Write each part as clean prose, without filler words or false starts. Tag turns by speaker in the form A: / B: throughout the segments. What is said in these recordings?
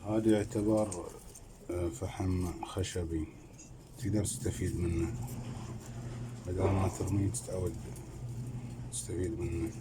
A: هذا يعتبر فحم خشبي، تقدر تستفيد منه بدل ما ترميه تتعود تستفيد منه.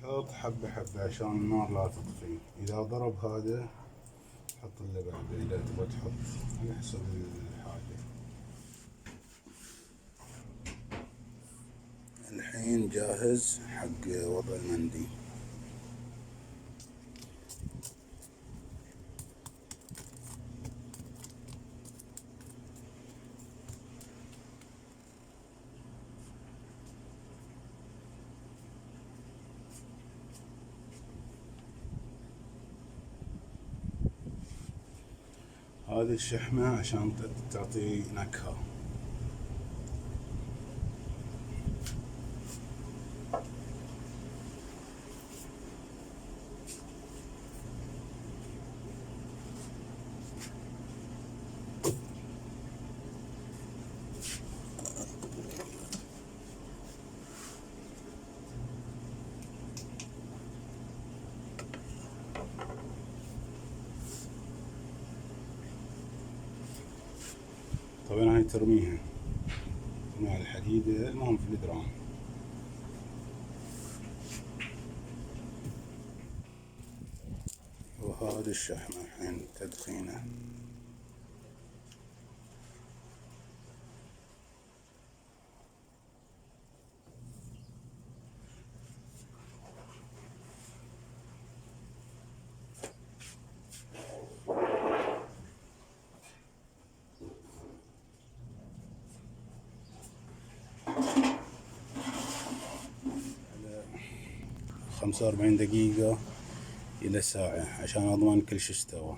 A: تحط حبة حبة عشان النار لا تطفي. إذا ضرب هذا حط اللي بعده، إذا تبغى تحط على حسب الحاجة. الحين جاهز حق وضع المندي. هذه الشحمة عشان تعطي نكهة. طبعا هاي ترميها على الحديدة، المهم في الدرام. وهذه الشحمة الحين تدخينه. على 45 دقيقة إلى ساعة عشان أضمن كل شي استوى.